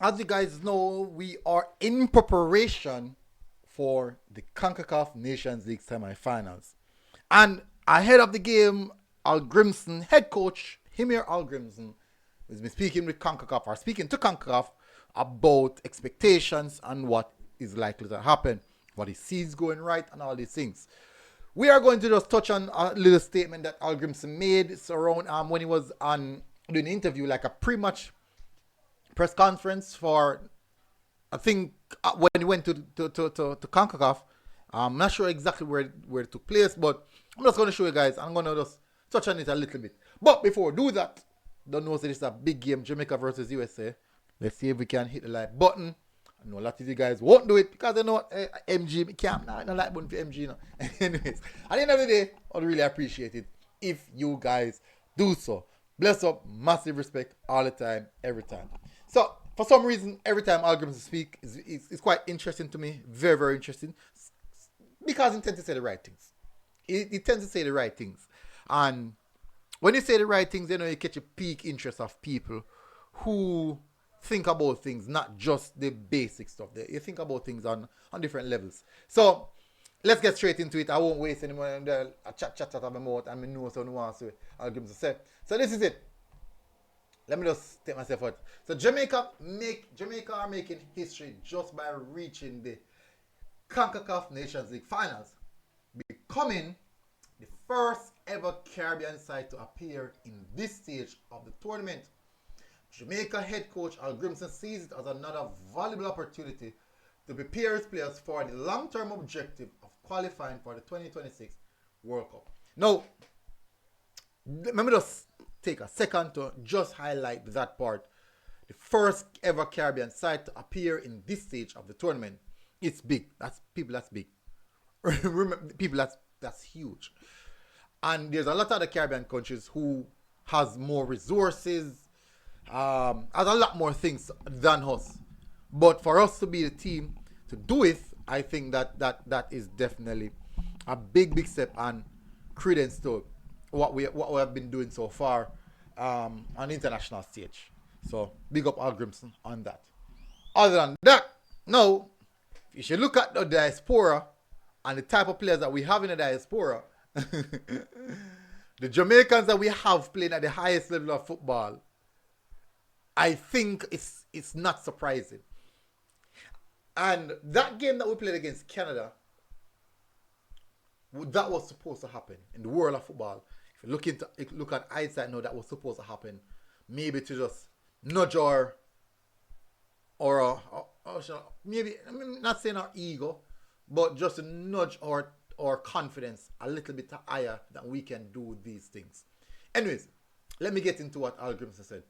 as you guys know, we are in preparation for the Concacaf Nations League semi-finals. And ahead of the game, Hallgrimsson, head coach, Himir Hallgrimsson, has been speaking with Concacaf, or speaking to Concacaf about expectations and what is likely to happen, what he sees going right, and all these things. We are going to just touch on a little statement that Hallgrimsson made around when he was on doing an interview, like a pre-match press conference for, I think, when he went to CONCACAF. I'm not sure exactly where it took place, but I'm just going to show you guys. I'm going to just touch on it a little bit. But before we do that, don't know if this is a big game, Jamaica versus USA. Let's see if we can hit the like button. I know a lot of you guys won't do it because they know MG can't. No like button for MG. No. Anyways, at the end of the day, I'd really appreciate it if you guys do so. Bless up, massive respect all the time, every time. So, for some reason, every time Hallgrimsson speak is quite interesting to me. Very, very interesting. Because he tends to say the right things. He tends to say the right things. And when you say the right things, you catch a peak interest of people who think about things, not just the basic stuff. You think about things on different levels. So, let's get straight into it. I won't waste any more time. I chat out of my mouth and I know someone wants to Hallgrimsson say. So, this is it. Let me just take myself out. So Jamaica are making history just by reaching the Concacaf Nations League finals, becoming the first ever Caribbean side to appear in this stage of the tournament. Jamaica head coach Hallgrimsson sees it as another valuable opportunity to prepare his players for the long-term objective of qualifying for the 2026 World Cup. Now, let me just take a second to just highlight that part. The first ever Caribbean side to appear in this stage of the tournament. It's big. That's big. Remember, people, that's huge. And there's a lot of other Caribbean countries who has more resources, has a lot more things than us. But for us to be the team to do it, I think that is definitely a big step and credence to what we have been doing so far on the international stage. So big up Hallgrimsson on that. Other than that, now if you look at the diaspora and the type of players that we have in the diaspora, the Jamaicans that we have playing at the highest level of football, I think it's not surprising. And that game that we played against Canada, that was supposed to happen in the world of football. If you look at hindsight now, that was supposed to happen. Maybe to just nudge maybe, I'm not saying our ego, but just to nudge our confidence a little bit higher that we can do these things. Anyways, let me get into what Hallgrimsson said.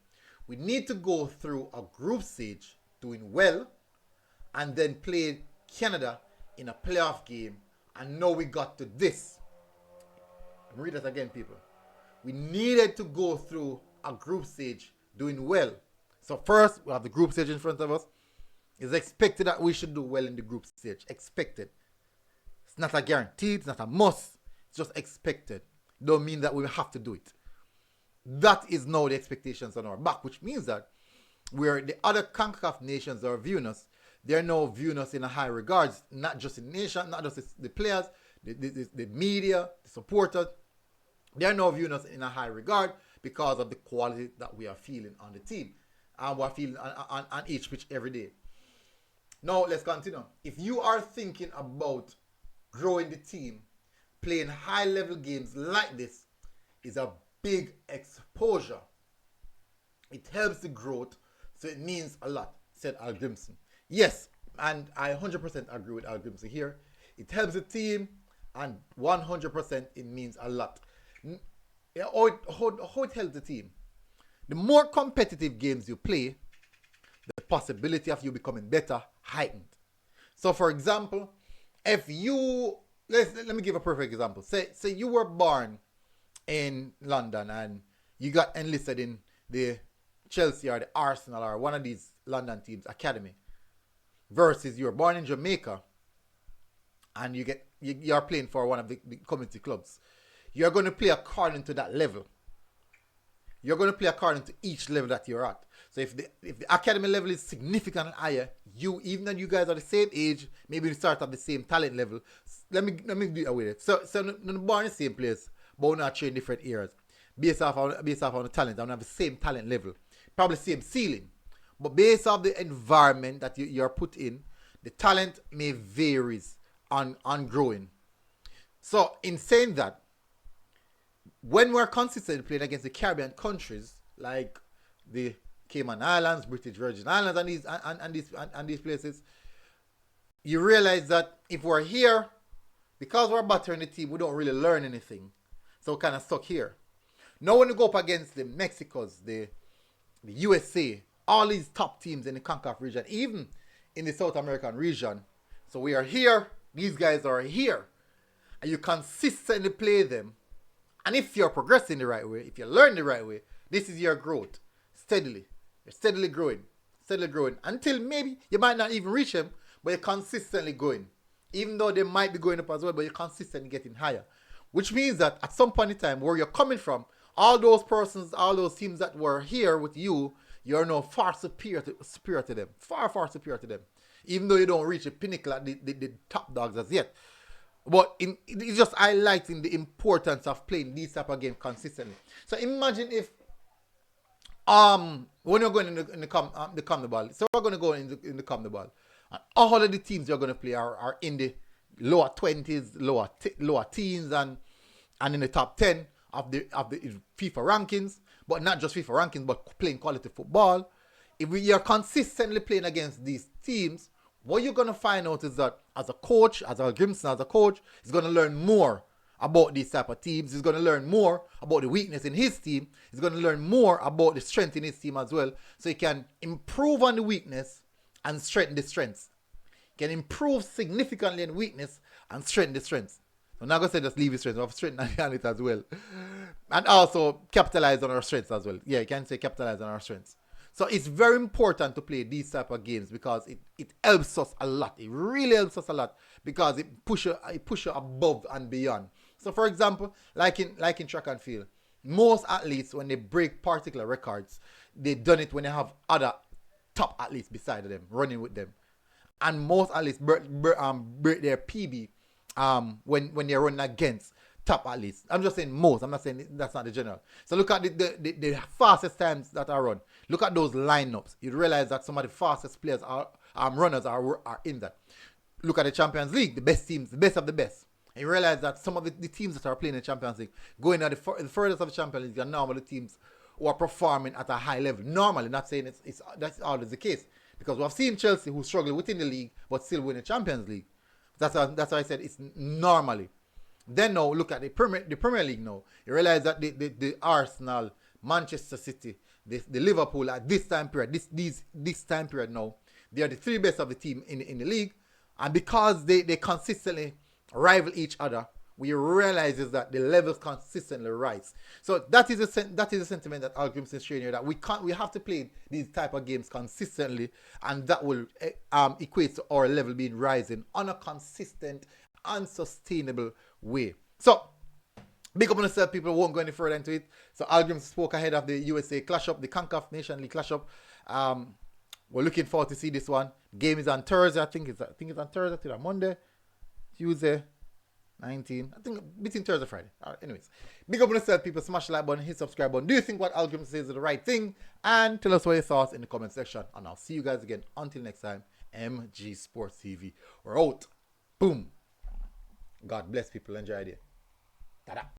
We need to go through a group stage doing well and then play Canada in a playoff game, and now we got to this. Read that again, people. We needed to go through a group stage doing well. So first, we have the group stage in front of us. It's expected that we should do well in the group stage. Expected. It's not a guarantee. It's not a must. It's just expected. Don't mean that we have to do it. That is now the expectations on our back, which means that where the other CONCACAF nations are viewing us, they're now viewing us in a high regards, not just the nation, not just the players, the media, the supporters. They're now viewing us in a high regard because of the quality that we are feeling on the team and we're feeling on each pitch every day. Now, let's continue. If you are thinking about growing the team, playing high-level games like this is a big exposure. It helps the growth, so it means a lot, said Hallgrimsson. Yes, and I 100% agree with Hallgrimsson here. It helps the team, and 100% it means a lot. How it helps the team? The more competitive games you play, the possibility of you becoming better heightened. So, for example, if you let me give a perfect example. Say you were born in London and you got enlisted in the Chelsea or the Arsenal or one of these London teams academy, versus you're born in Jamaica and you're playing for one of the community clubs. You're going to play according to that level. You're going to play according to each level that you're at. So if the academy level is significantly higher, even though you guys are the same age, maybe you start at the same talent level. Let me do it away. So no born in the same place, but we not train different areas. Based off on the talent, I don't have the same talent level, probably same ceiling, but based off the environment that you're put in, the talent may varies on growing. So in saying that, when we're consistently playing against the Caribbean countries like the Cayman Islands, British Virgin Islands, and these places, you realize that if we're here, because we're battering the team, we don't really learn anything. So we're kind of stuck here. Now when you go up against the Mexicos, the USA, all these top teams in the Concacaf region, even in the South American region, so we are here, these guys are here, and you consistently play them. And if you're progressing the right way, if you learn the right way, this is your growth. Steadily. You're steadily growing. Steadily growing. Until maybe you might not even reach them, but you're consistently going. Even though they might be going up as well, but you're consistently getting higher. Which means that at some point in time, where you're coming from, all those persons, all those teams that were here with you, you're now far superior to them. Far, far superior to them. Even though you don't reach the pinnacle at the top dogs as yet. But it's just highlighting the importance of playing these type of games consistently. So imagine if when you're going in the Carnival, so we're going to go in the Carnival, and all of the teams you're going to play are in the lower 20s, lower teens, and in the top 10 of the FIFA rankings, but not just FIFA rankings, but playing quality football. If you're consistently playing against these teams, what you're going to find out is that as a coach, as Hallgrimsson, as a coach, he's going to learn more about these type of teams. He's going to learn more about the weakness in his team. He's going to learn more about the strength in his team as well. So he can improve on the weakness and strengthen the strengths. He can improve significantly in weakness and strengthen the strengths. I'm not going to say just leave his strengths, but strengthen on it as well. And also capitalize on our strengths as well. Yeah, you can say capitalize on our strengths. So it's very important to play these type of games because it helps us a lot. It really helps us a lot because it pushes you above and beyond. So for example, like in track and field, most athletes, when they break particular records, they've done it when they have other top athletes beside them, running with them. And most athletes break their PB when they're running against top athletes. I'm just saying most. I'm not saying that's not the general. So look at the fastest times that are run. Look at those lineups. You realize that some of the fastest players runners are in that. Look at the Champions League, the best teams, the best of the best. And you realize that some of the teams that are playing in the Champions League, going at the furthest of the Champions League, are normally teams who are performing at a high level. Normally, not saying that's always the case. Because we've seen Chelsea who struggle within the league but still win the Champions League. That's why I said it's normally. Then now look at the Premier League now. You realize that the Arsenal, Manchester City, the Liverpool at this time period, this time period now, they are the three best of the team in the league. And because they consistently rival each other, we realize is that the levels consistently rise. So that is a sentiment that Hallgrimsson is showing here, that we have to play these type of games consistently, and that will equate to our level being rising on a consistent and sustainable way. So big up on yourself, people. Won't go any further into it. So Hallgrimsson spoke ahead of the USA clash up, the Concacaf Nation League clash up. We're looking forward to see this one. Game is on Thursday. I think it's on Thursday till Monday, Tuesday, 19. I think between Thursday and Friday. All right, anyways, big up on yourself, people. Smash the like button, hit subscribe button. Do you think what Hallgrimsson says is the right thing? And tell us what your thoughts in the comment section. And I'll see you guys again. Until next time, MG Sports TV. We're out. Boom. God bless people. Enjoy the day. Ta-da.